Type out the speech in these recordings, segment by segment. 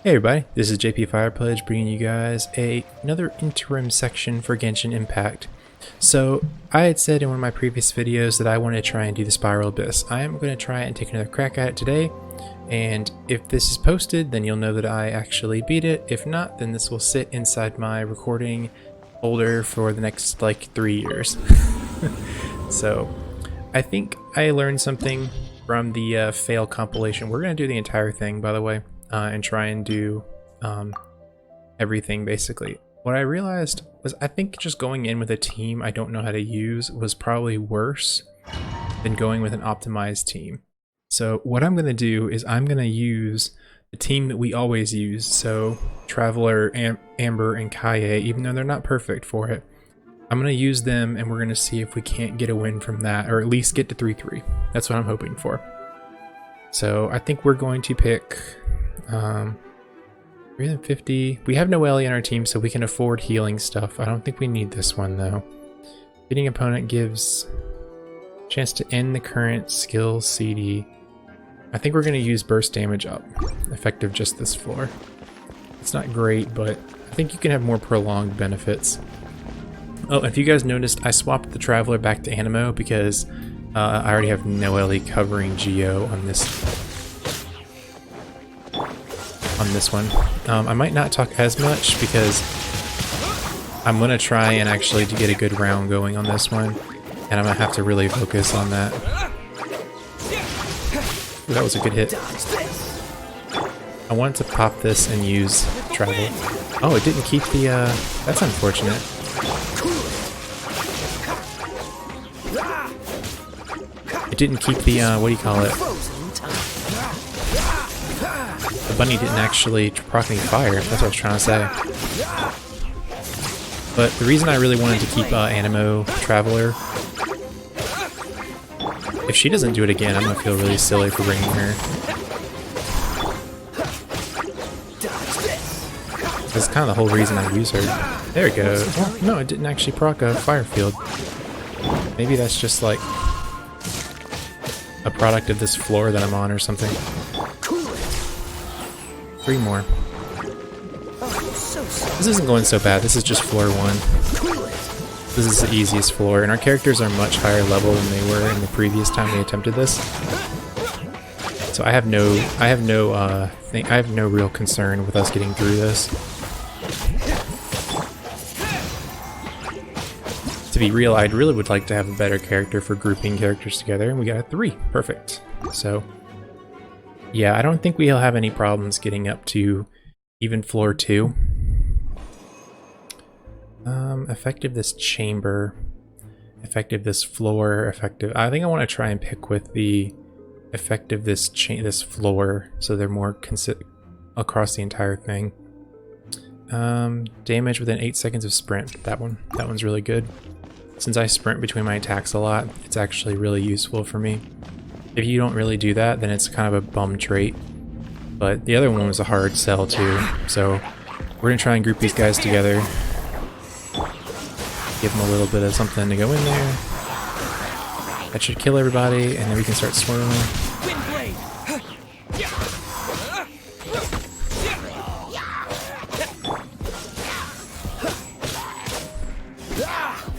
Hey everybody, this is JP Firepledge bringing you guys another interim section for Genshin Impact. So I had said in one of my previous videos that I wanted to try and do the Spiral Abyss. I am going to try and take another crack at it today, and if this is posted then you'll know that I actually beat it. If not, then this will sit inside my recording folder for the next like 3 years. So I think I learned something from the fail compilation. We're going to do the entire thing, by the way. And try and do everything basically. What I realized was I think just going in with a team I don't know how to use was probably worse than going with an optimized team. So what I'm going to do is I'm going to use the team that we always use. So Traveler, Amber, and Kaye, even though they're not perfect for it. I'm going to use them and we're going to see if we can't get a win from that, or at least get to 3-3. That's what I'm hoping for. So I think we're going to pick 350. We have Noelle on our team, so we can afford healing stuff. I don't think we need this one though. Hitting opponent gives a chance to end the current skill CD. I think we're going to use burst damage up, effective just this floor. It's not great, but I think you can have more prolonged benefits. Oh, if you guys noticed, I swapped the Traveler back to Animo because I already have Noelle covering Geo on this one. I might not talk as much because I'm going to try and actually to get a good round going on this one, and I'm going to have to really focus on that. Ooh, that was a good hit. I wanted to pop this and use Travel. Oh, it didn't keep the, that's unfortunate. It didn't keep the, what do you call it? The bunny didn't actually proc any fire, that's what I was trying to say. But the reason I really wanted to keep Animo Traveler, if she doesn't do it again, I'm going to feel really silly for bringing her. That's kind of the whole reason I use her. There it goes. Oh, no, it didn't actually proc a fire field. Maybe that's just like a product of this floor that I'm on or something. 3 more. This isn't going so bad. This is just floor 1. This is the easiest floor, and our characters are much higher level than they were in the previous time we attempted this. So I have no real concern with us getting through this. To be real, I'd really would like to have a better character for grouping characters together, and we got a 3. Perfect. So yeah, I don't think we'll have any problems getting up to even floor 2. Effective this chamber, effective this floor, effective. I think I want to try and pick with the effective this floor, so they're more across the entire thing. Damage within 8 seconds of sprint. That one's really good. Since I sprint between my attacks a lot, it's actually really useful for me. If you don't really do that, then it's kind of a bum trait. But the other one was a hard sell too, so we're gonna try and group these guys together. Give them a little bit of something to go in there. That should kill everybody, and then we can start swirling.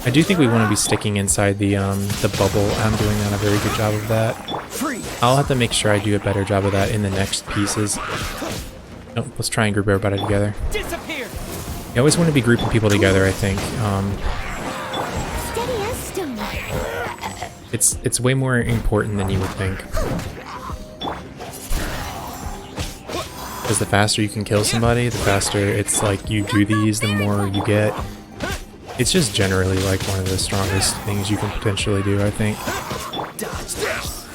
I do think we want to be sticking inside the bubble. I'm doing a very good job of that. I'll have to make sure I do a better job of that in the next pieces. Oh, let's try and group everybody together. You always want to be grouping people together, I think. It's way more important than you would think. Because the faster you can kill somebody, the faster it's like you do these, the more you get. It's just generally like one of the strongest things you can potentially do, I think.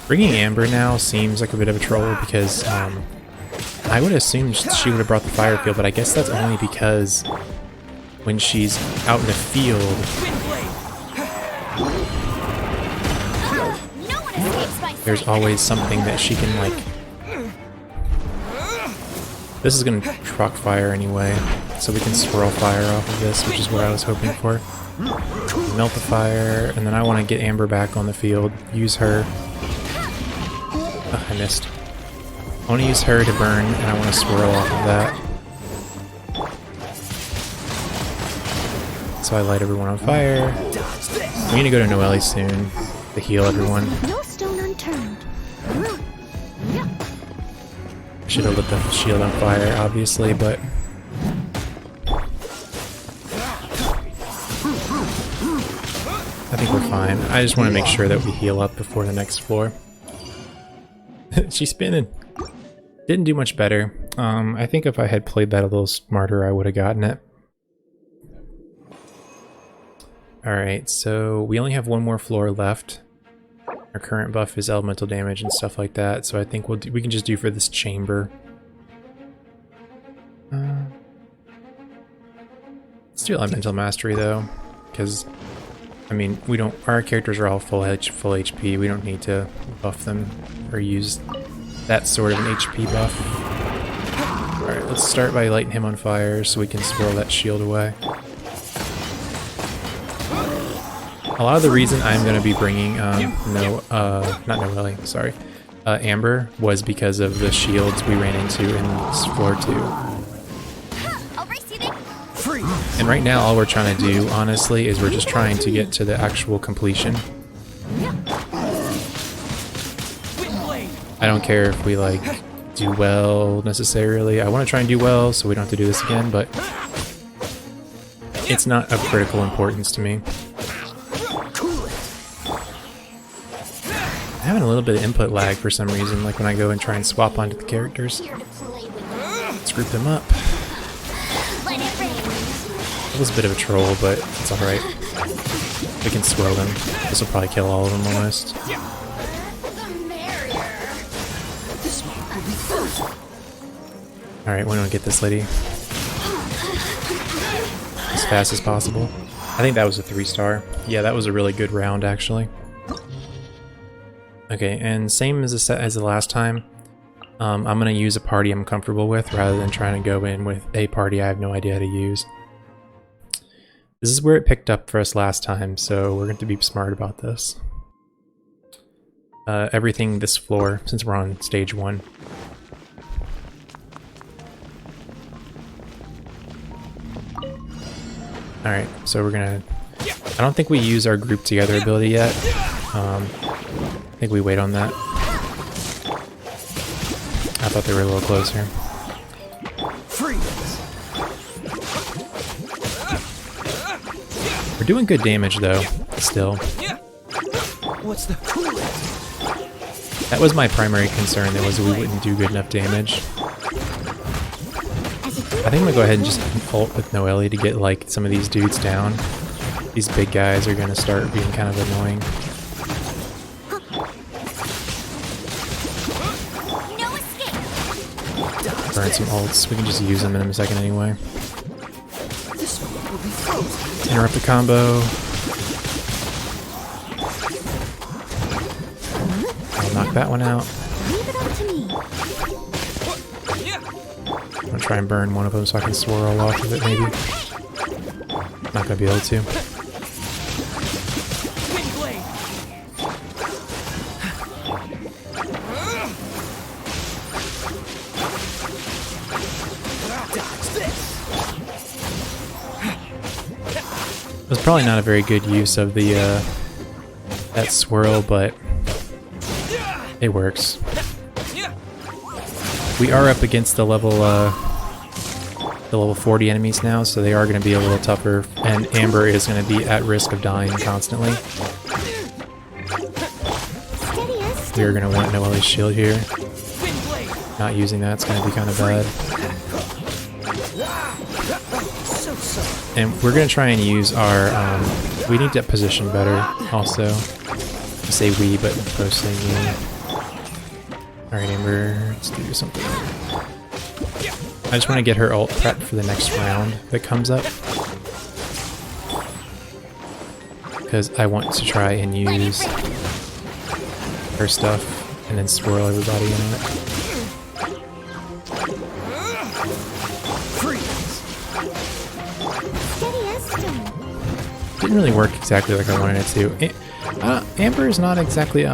Bringing Amber now seems like a bit of a troll because I would assume she would have brought the fire field, but I guess that's only because when she's out in the field, there's always something that she can like. This is going to proc fire anyway, so we can swirl fire off of this, which is what I was hoping for. Melt the fire, and then I want to get Amber back on the field, use her. Oh, I missed. I want to use her to burn, and I want to swirl off of that. So I light everyone on fire. We need to go to Noelle soon to heal everyone. No stone unturned. Should have lit the shield on fire, obviously, but I think we're fine. I just want to make sure that we heal up before the next floor. She's spinning. Didn't do much better. I think if I had played that a little smarter, I would have gotten it. Alright, so we only have one more floor left. Our current buff is elemental damage and stuff like that, so I think we can just do for this chamber. Let's do elemental mastery though, because I mean our characters are all full HP. We don't need to buff them or use that sort of an HP buff. Alright, let's start by lighting him on fire so we can swirl that shield away. A lot of the reason I'm going to be bringing, not Noelle, sorry, Amber, was because of the shields we ran into in floor 2. And right now all we're trying to do, honestly, is we're just trying to get to the actual completion. I don't care if we, like, do well, necessarily. I want to try and do well so we don't have to do this again, but it's not of critical importance to me. I'm having a little bit of input lag for some reason, like when I go and try and swap onto the characters. Let's group them up. It was a bit of a troll, but it's alright. We can swirl them. This will probably kill all of them almost. Alright, we want to get this lady as fast as possible. I think that was a 3-star. Yeah, that was a really good round, actually. Okay, and same as the last time, I'm going to use a party I'm comfortable with rather than trying to go in with a party I have no idea how to use. This is where it picked up for us last time, so we're going to be smart about this. Everything this floor, since we're on stage 1. Alright, so we're going to... I don't think we use our group together ability yet. I think we wait on that. I thought they were a little closer. We're doing good damage though, still. That was my primary concern, that was we wouldn't do good enough damage. I think I'm gonna go ahead and just ult with Noelle to get like some of these dudes down. These big guys are gonna start being kind of annoying. Burn some ults. We can just use them in a second anyway. Interrupt the combo. I'll knock that one out. I'm gonna try and burn one of them so I can swirl off of it maybe. Not gonna be able to. It was probably not a very good use of the that swirl, but it works. We are up against the level 40 enemies now, so they are going to be a little tougher, and Amber is going to be at risk of dying constantly. We are going to want Noelle's shield here. Not using that's going to be kind of bad. And we're going to try and use our, we need to position better also. I say we, but mostly me. Alright, Amber, let's do something. I just want to get her ult prepped for the next round that comes up. Because I want to try and use her stuff and then swirl everybody in on it. Didn't really work exactly like I wanted it to. Amber is not exactly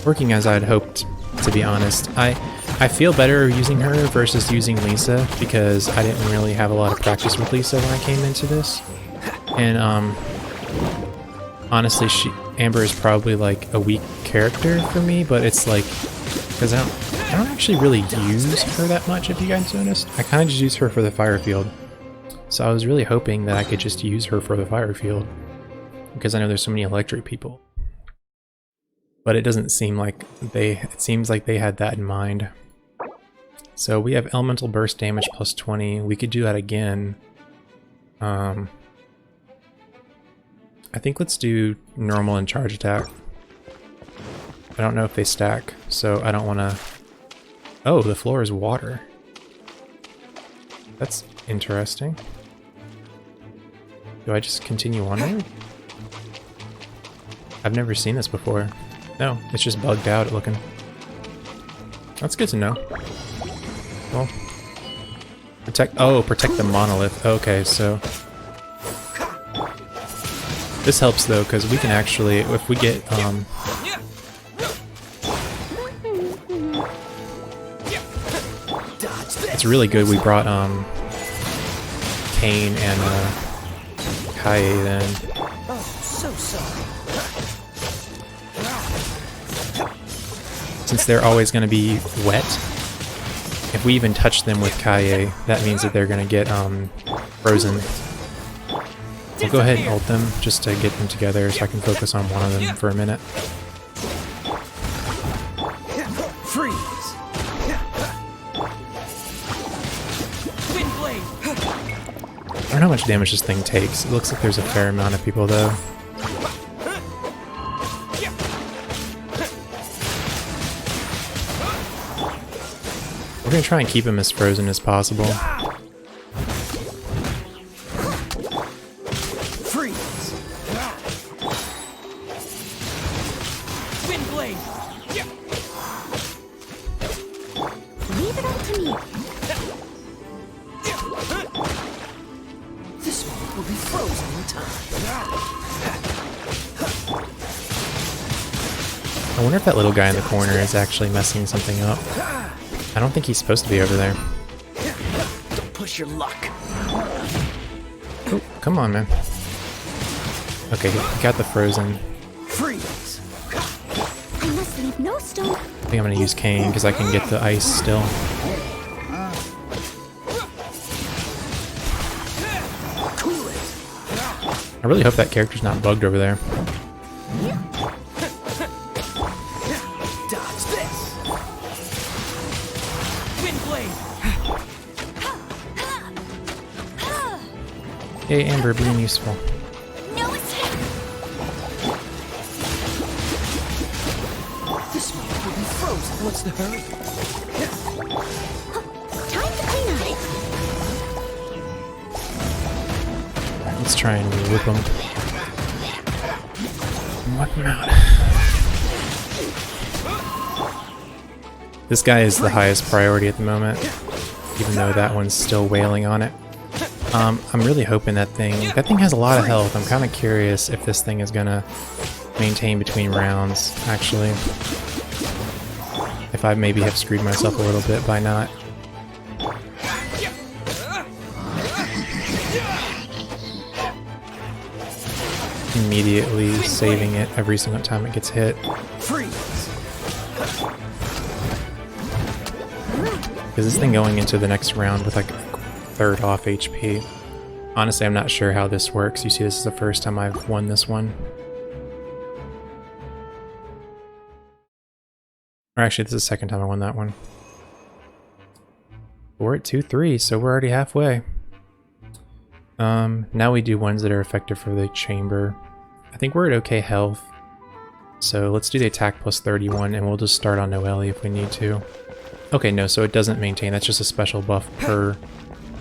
working as I'd hoped, to be honest. I feel better using her versus using Lisa because I didn't really have a lot of practice with Lisa when I came into this. And honestly, Amber is probably like a weak character for me, but it's like because I don't actually really use her that much, if you guys noticed. I kind of just use her for the fire field. So I was really hoping that I could just use her for the fire field because I know there's so many electric people. But it doesn't seem like it seems like they had that in mind. So we have elemental burst damage plus 20. We could do that again. I think let's do normal and charge attack. I don't know if they stack, so I don't want to... Oh, the floor is water. That's interesting. Do I just continue onward? I've never seen this before. No, it's just bugged out looking. That's good to know. Well, protect the monolith. Okay, so this helps though, because we can actually, if we get it's really good we brought Kane and Kaye then. Oh, so sorry. Since they're always going to be wet, if we even touch them with Kaye, that means that they're going to get frozen. We'll go ahead and ult them just to get them together so I can focus on one of them for a minute. Freeze. Wind blade. I don't know how much damage this thing takes. It looks like there's a fair amount of people though. We're gonna try and keep him as frozen as possible. Freeze. Wind blade. Leave it up to me. This one will be frozen in time. I wonder if that little guy in the corner is actually messing something up. I don't think he's supposed to be over there. Don't push your luck. Oh, come on, man. Okay, got the frozen. Freeze. I must leave no stone. I think I'm gonna use Kane because I can get the ice still. Cool it. I really hope that character's not bugged over there. Dodge this. Wind blade. Hey, Amber, being useful. No escape. This one will be frozen. What's the hurry? Time to clean up. Alright, let's try and whip him. Whip him out. This guy is the highest priority at the moment, even though that one's still wailing on it. I'm really hoping that thing has a lot of health. I'm kind of curious if this thing is gonna maintain between rounds, actually. If I maybe have screwed myself a little bit by not. Immediately saving it every single time it gets hit. Freeze. Because this thing going into the next round with like a third off HP. Honestly, I'm not sure how this works. You see, this is the first time I've won this one. Or actually, this is the second time I won that one. We're at 2-3, so we're already halfway. Now we do ones that are effective for the chamber. I think we're at okay health. So let's do the attack plus 31, and we'll just start on Noelle if we need to. Okay, no, so it doesn't maintain. That's just a special buff per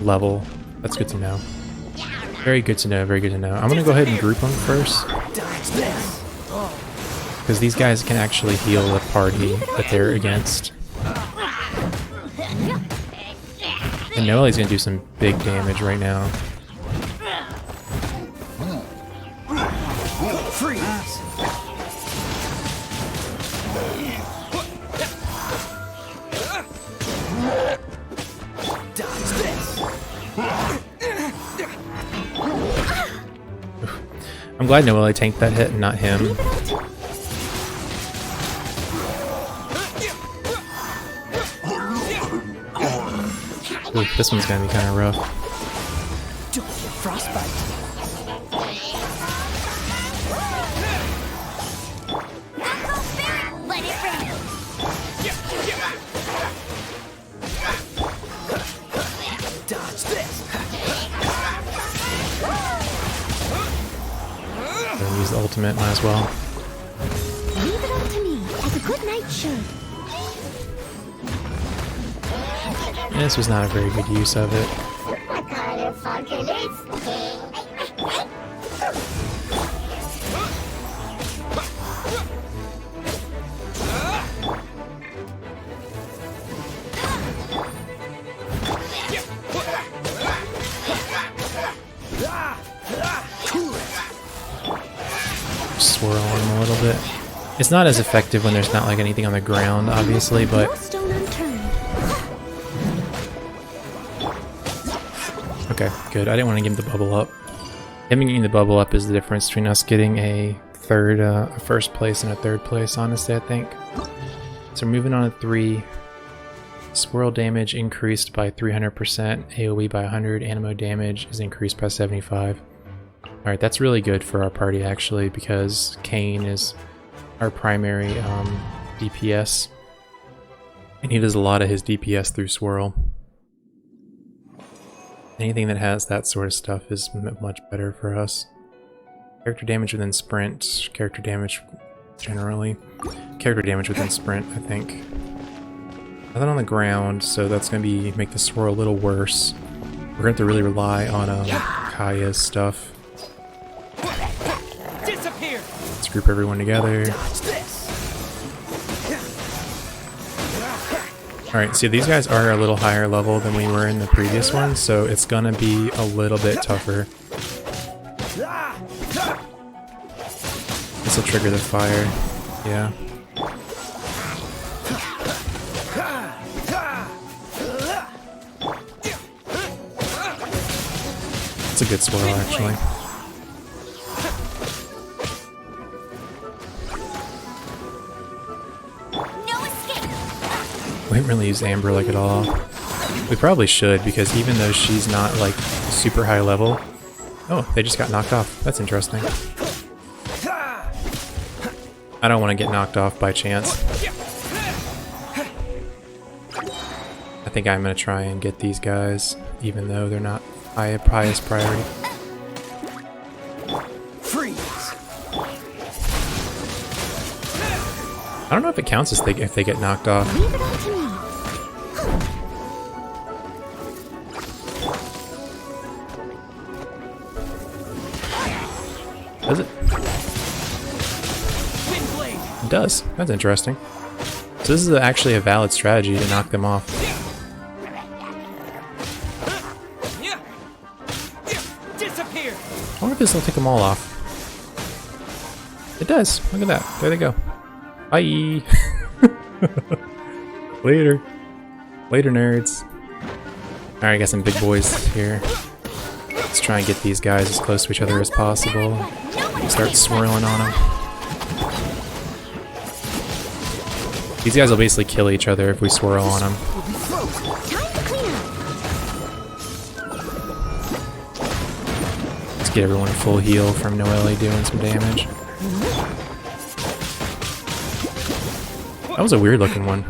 level. That's good to know. Very good to know, very good to know. I'm gonna go ahead and group them first. Because these guys can actually heal the party that they're against. And Noelle's gonna do some big damage right now. Freeze. I'm glad Noelle tanked that hit and not him. Leave it up to Ooh, this one's gonna be kind of rough. Don't get frostbite. let it rain. Dodge this. Gonna use the ultimate, might as well. Leave it up to me, as a good knight should. And this was not a very good use of it. Swirl him a little bit. It's not as effective when there's not like anything on the ground, obviously, but No stone unturned. okay, good. I didn't want to give him the bubble up. Him getting the bubble up is the difference between us getting a first place and a third place, honestly, I think. So moving on to 3. Swirl damage increased by 300%, AoE by 100, animo damage is increased by 75. Alright, that's really good for our party actually, because Kane is our primary DPS. And he does a lot of his DPS through Swirl. Anything that has that sort of stuff is much better for us. Character damage within sprint, character damage generally. Character damage within sprint, I think. Nothing on the ground, so that's going to make the Swirl a little worse. We're going to have to really rely on Kaya's stuff. Disappear. Let's group everyone together. Dodge this. Alright, so these guys are a little higher level than we were in the previous one, so it's gonna be a little bit tougher. This will trigger the fire. Yeah. It's a good swirl, actually. No escape. We haven't really used Amber like at all. We probably should, because even though she's not like super high level... Oh, they just got knocked off. That's interesting. I don't want to get knocked off by chance. I think I'm going to try and get these guys, even though they're not highest priority. Freeze. I don't know if it counts as if they get knocked off. Leave it up to me. Does it? Wind blade. It does. That's interesting. So this is actually a valid strategy to knock them off. Disappear. I wonder if this will take them all off. It does. Look at that. There they go. Bye. Later. Later, nerds. Alright, I got some big boys here. Let's try and get these guys as close to each other as possible. Start swirling on them. These guys will basically kill each other if we swirl on them. Will be frozen. Time to clean up. Let's get everyone a full heal from Noelle doing some damage. That was a weird looking one.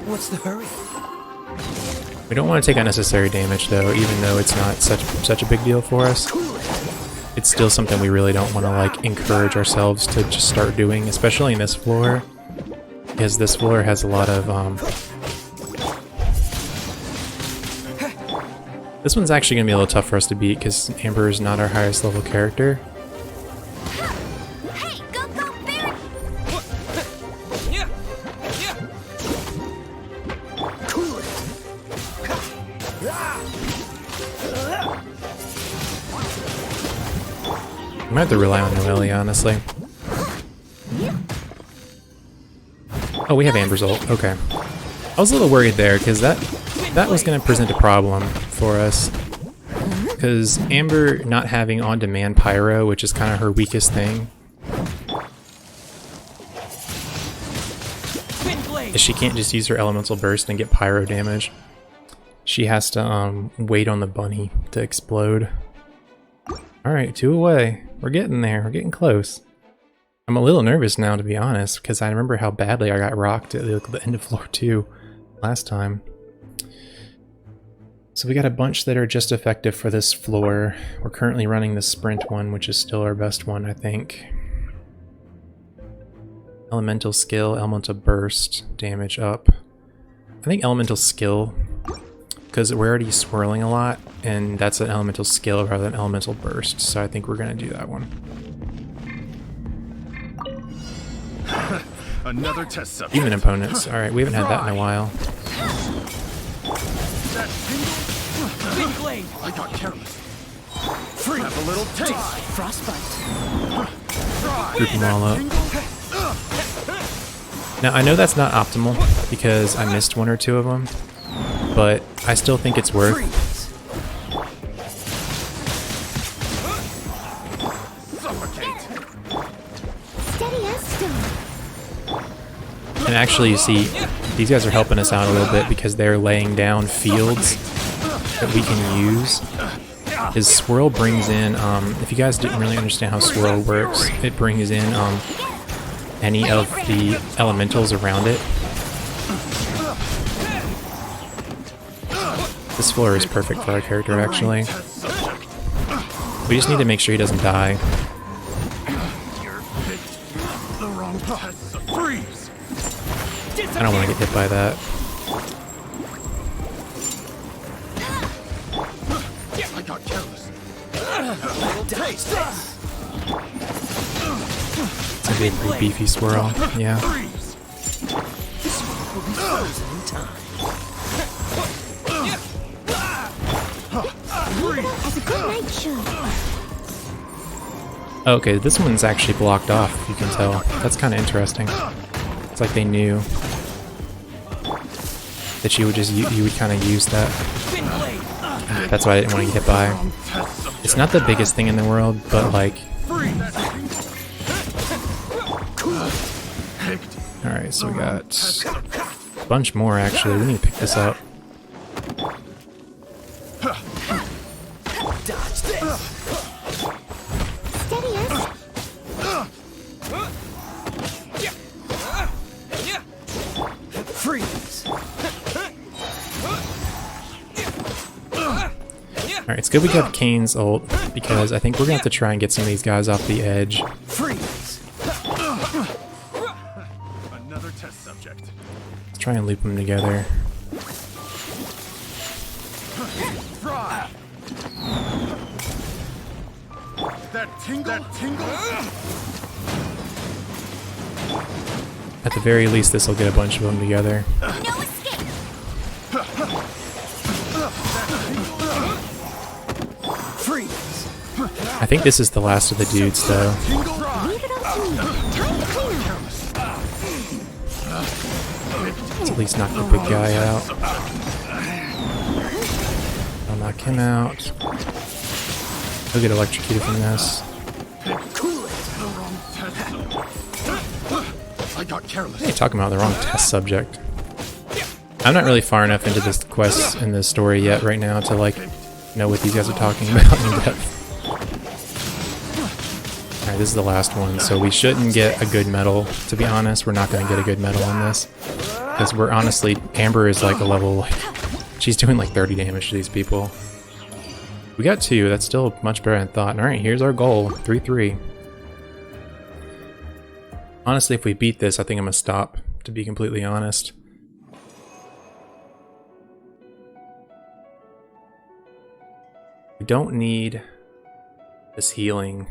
What's the hurry? We don't want to take unnecessary damage though, even though it's not such a big deal for us. It's still something we really don't want to like encourage ourselves to just start doing, especially in this floor, because this floor has a lot of this one's actually gonna be a little tough for us to beat because Amber is not our highest level character. Hey, go, go, Barry. Cool it. I might have to rely on Noelle, honestly. Oh, we have Amber's ult. Okay. I was a little worried there because that was going to present a problem for us. because Amber not having on-demand pyro, which is kind of her weakest thing, is she can't just use her elemental burst and get pyro damage. She has to wait on the bunny to explode. Alright, 2 away. We're getting there. We're getting close. I'm a little nervous now, to be honest, because I remember how badly I got rocked at the end of floor 2 last time. So we got a bunch that are just effective for this floor. We're currently running the sprint one, which is still our best one, I think. Elemental skill, elemental burst, damage up. I think elemental skill, because we're already swirling a lot, and that's an elemental skill rather than elemental burst, so I think we're going to do that one. Another test subject. Human opponents. Alright, we haven't had that in a while. I got careless. Free. Have a little taste. Frostbite. Group them all up. Now, I know that's not optimal, because I missed 1 or 2 of them, but I still think it's worth. Steady as stone. And actually, you see, these guys are helping us out a little bit because they're laying down fields that we can use. His swirl brings in, if you guys didn't really understand how swirl works, it brings in any of the elementals around it. This floor is perfect for our character, actually. We just need to make sure he doesn't die. I don't want to get hit by that. I got careless. It's gonna be a pretty beefy swirl. Yeah. As a good knight should. Okay, this one's actually blocked off, you can tell. That's kind of interesting. It's like they knew that you would kind of use that. That's why I didn't want to get hit by. It's not the biggest thing in the world, but like... Alright, so we got a bunch more actually. We need to pick this up. Steady as. Freeze. Alright, it's good we got Kane's ult, because I think we're gonna have to try and get some of these guys off the edge. Freeze. Another test subject. Let's try and loop them together. Fry. That tingle. At the very least, this will get a bunch of them together. No escape. Freeze. I think this is the last of the dudes, though. Leave it up to me. Time to clean up. Let's at least knock the big guy out. I'll knock him out. He'll get electrocuted from this. Cool it. I got careless. Hey, you're talking about the wrong test subject. I'm not really far enough into this quest in the story yet right now to like know what these guys are talking about in depth. Alright, this is the last one, so we shouldn't get a good medal. To be honest, we're not going to get a good medal on this. Because we're honestly, Amber is like a level, like, she's doing like 30 damage to these people. We got 2, that's still much better than I thought. Alright, here's our goal, 3-3. Honestly, if we beat this, I think I'm going to stop, to be completely honest. We don't need this healing.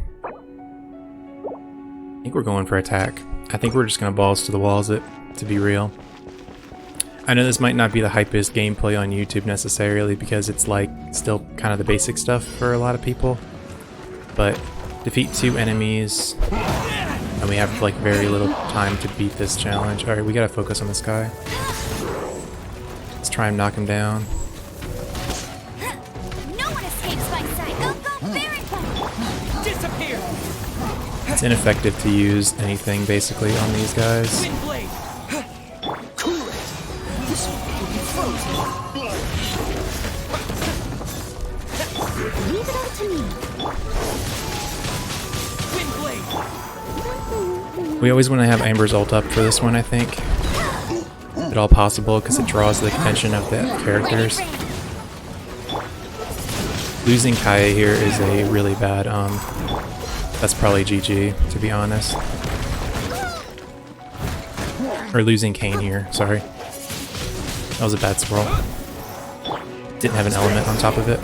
I think we're going for attack. I think we're just going to balls to the walls it, to be real. I know this might not be the hypest gameplay on YouTube necessarily because it's like still kind of the basic stuff for a lot of people. But defeat 2 enemies and we have like very little time to beat this challenge. Alright, we gotta focus on this guy. Let's try and knock him down. No one escapes my sight. It's ineffective to use anything basically on these guys. Wind blade. Cool it. This one will be frozen. Leave it up to me. Wind blade. We always want to have Amber's ult up for this one, I think. If at all possible, because it draws the attention of the characters. Losing Kaia here is a really bad, that's probably GG, to be honest. Or losing Kain here, sorry. That was a bad swirl. Didn't have an element on top of it.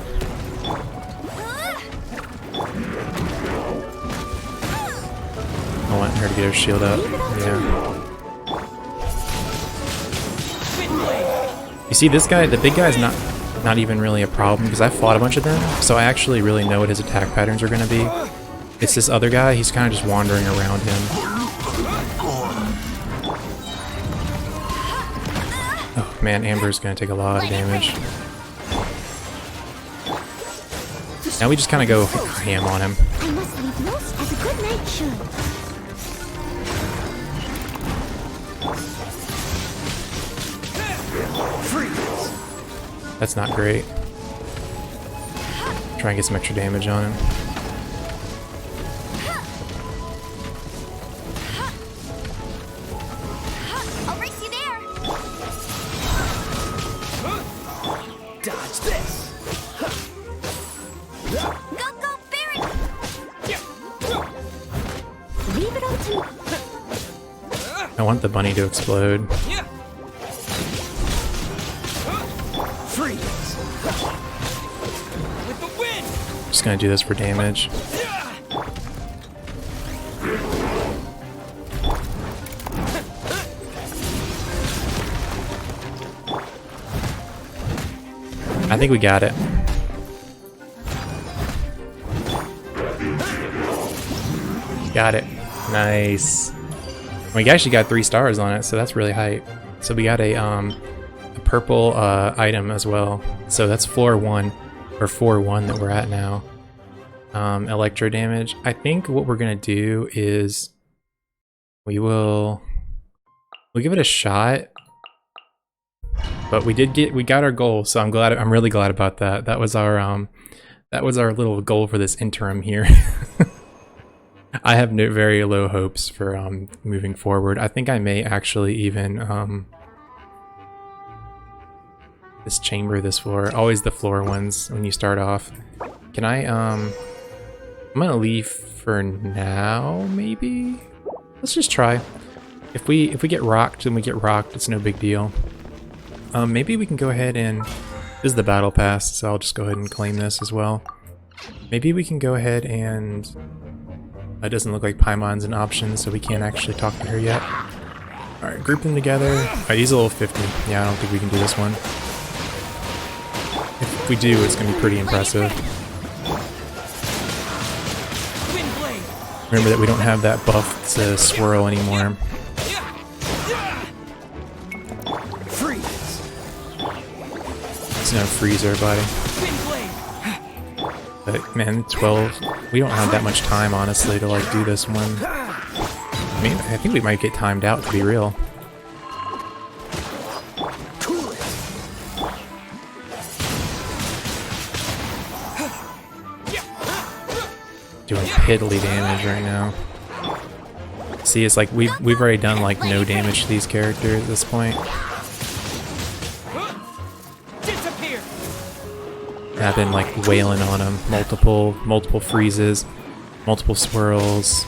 I want her to get her shield up. Yeah. You see, this guy, the big guy's not even really a problem because I fought a bunch of them, so I actually really know what his attack patterns are going to be. It's this other guy, he's kind of just wandering around him. Oh man, Amber's going to take a lot of damage. Now we just kind of go ham on him. I must leave most as a good night should. That's not great. Try and get some extra damage on him. I'll race you there. Dodge this. Go, go, Barry. Leave it up to me. I want the bunny to explode. Freeze. With the wind. Just gonna do this for damage. I think we got it. Got it. Nice. We actually got 3 stars on it, so that's really hype. So we got a purple item as well. So that's floor 1, or 4-1 that we're at now. Electro damage. I think what we're gonna do is we'll give it a shot. But we got our goal, so I'm really glad about that. That was our little goal for this interim here. I have very low hopes for moving forward. I think I may actually even this chamber, this floor, always the floor ones when you start off. Can I I'm gonna leave for now, maybe? Let's just try. If we get rocked, then we get rocked, it's no big deal. Maybe we can go ahead and this is the battle pass, so I'll just go ahead and claim this as well. Maybe we can go ahead and it doesn't look like Paimon's an option, so we can't actually talk to her yet. Alright, group them together. Alright, he's a level 50. Yeah, I don't think we can do this one. If we do, it's going to be pretty impressive. Remember that we don't have that buff to swirl anymore. It's no freeze everybody. But man, 12. We don't have that much time, honestly, to like do this one. I mean, I think we might get timed out, to be real. Doing piddly damage right now. See, it's like we've already done like no damage to these characters at this point. I've been like wailing on them. Multiple freezes, multiple swirls.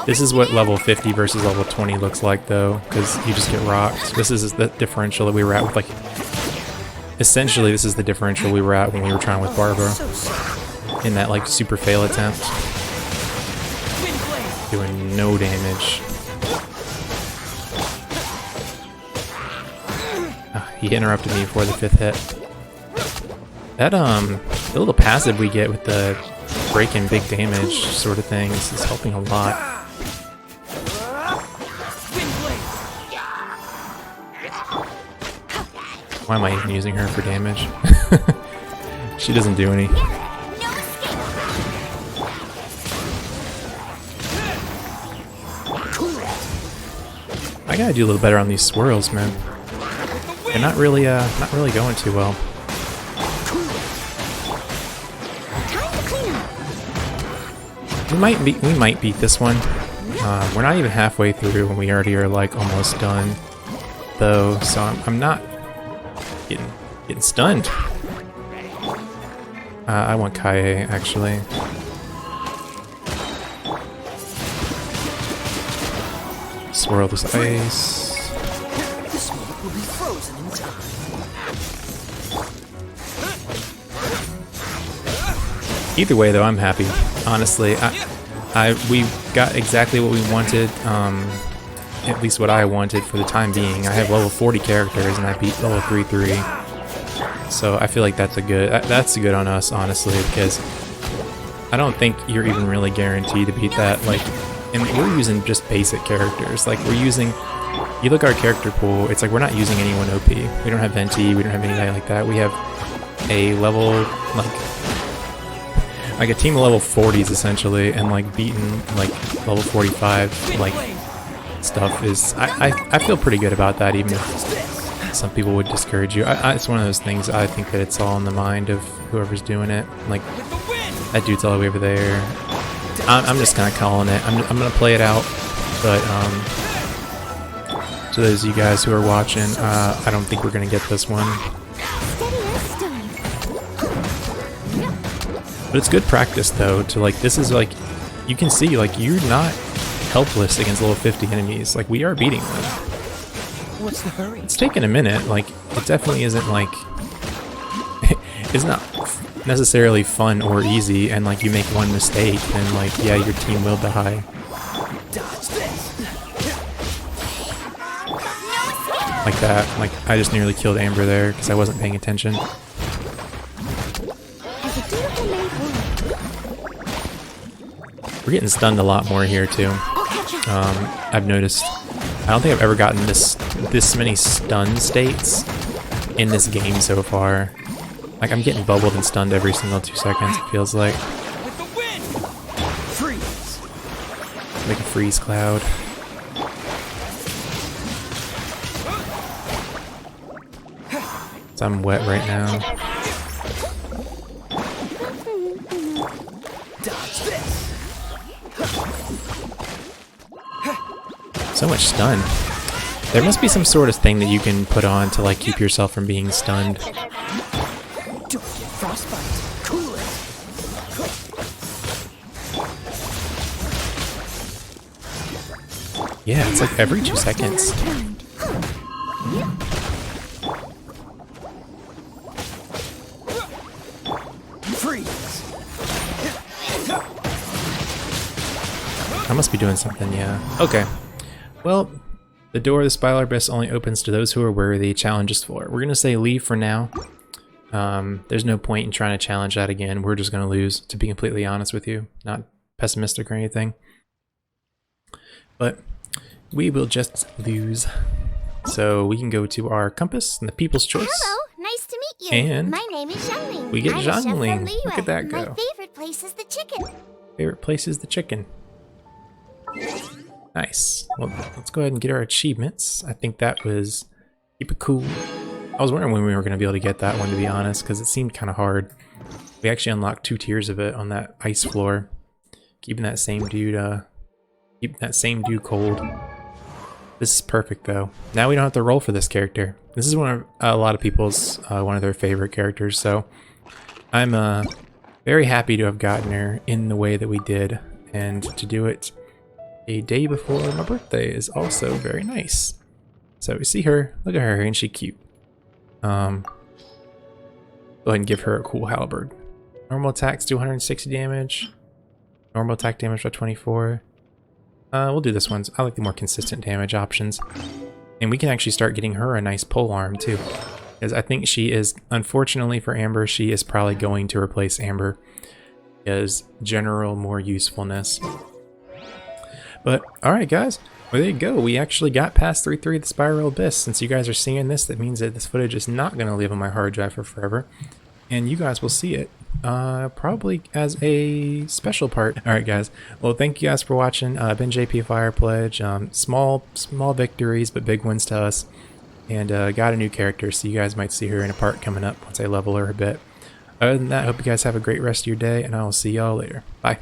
This is what level 50 versus level 20 looks like though, because you just get rocked. This is the differential that we were at with like... Essentially, this is the differential we were at when we were trying with Barbara. In that like super fail attempt. Doing no damage. He interrupted me before the 5th hit. That the little passive we get with the break-in big damage sort of things is helping a lot. Why am I even using her for damage? She doesn't do any. gotta do a little better on these swirls, man. They're not really going too well. Time to clean up. We might beat this one. We're not even halfway through, and we already are like almost done, though. So I'm not getting stunned. I want Kaie actually. Swirl this ice. This moment will be frozen in time. Either way, though, I'm happy. Honestly, we got exactly what we wanted. At least what I wanted for the time being. I have level 40 characters, and I beat level 33. So I feel like that's good on us, honestly, because I don't think you're even really guaranteed to beat that. Like, and we're using just basic characters. Like, we're using. You look at our character pool. It's like we're not using anyone OP. We don't have Venti. We don't have anybody like that. We have a level like a team of level 40s essentially, and like beating like level 45 like stuff is. I feel pretty good about that, even if some people would discourage you. It's one of those things. I think that it's all in the mind of whoever's doing it. Like that dude's all the way over there. I'm just kind of calling it. I'm gonna play it out, but to those of you guys who are watching, I don't think we're gonna get this one. But it's good practice though. To like, this is like, you can see like you're not helpless against level 50 enemies. Like we are beating them. What's the hurry? It's taken a minute. Like it definitely isn't like it's not necessarily fun or easy, and like you make one mistake and like yeah, your team will die. Dodge this. Like that. Like I just nearly killed Amber there because I wasn't paying attention. We're getting stunned a lot more here too. I've noticed. I don't think I've ever gotten this many stun states in this game so far. Like I'm getting bubbled and stunned every single 2 seconds. It feels like. Freeze. Like a freeze cloud. So I'm wet right now. Dodge this. So much stun. There must be some sort of thing that you can put on to like keep yourself from being stunned. Don't get frostbite. Cool it. Yeah, it's like every 2 seconds. Freeze. I must be doing something, yeah. Okay. Well, the door of the Spiral Abyss only opens to those who are worthy. Challenge is for. We're gonna say leave for now. There's no point in trying to challenge that again. We're just gonna lose, to be completely honest with you. Not pessimistic or anything. But we will just lose. So we can go to our compass and the People's Choice. Hello, nice to meet you. And my name is Xiangling. we get I'm a chef from Xiangling. the Look at US. that My go. favorite place is the chicken. Favorite place is the chicken. Nice. Well, let's go ahead and get our achievements. I think that was keep it cool. I was wondering when we were going to be able to get that one, to be honest, because it seemed kind of hard. We actually unlocked 2 tiers of it on that ice floor, keeping that same dude cold. This is perfect though. Now we don't have to roll for this character. This is one of a lot of people's one of their favorite characters. So I'm very happy to have gotten her in the way that we did, and to do it a day before my birthday is also very nice. So we see her, look at her, and she's cute. Go ahead and give her a cool halberd. Normal attacks do 160 damage. Normal attack damage by 24. We'll do this one. I like the more consistent damage options. And we can actually start getting her a nice pole arm too. Because I think she is, unfortunately for Amber, she is probably going to replace Amber as general more usefulness. But alright guys, well there you go. We actually got past 3-3 of the Spiral Abyss. Since you guys are seeing this, that means that this footage is not going to live on my hard drive for forever. And you guys will see it probably as a special part. All right, guys. Well, thank you guys for watching. Been JP Fire Pledge. Small victories, but big wins to us. And got a new character, so you guys might see her in a part coming up once I level her a bit. Other than that, I hope you guys have a great rest of your day, and I will see y'all later. Bye.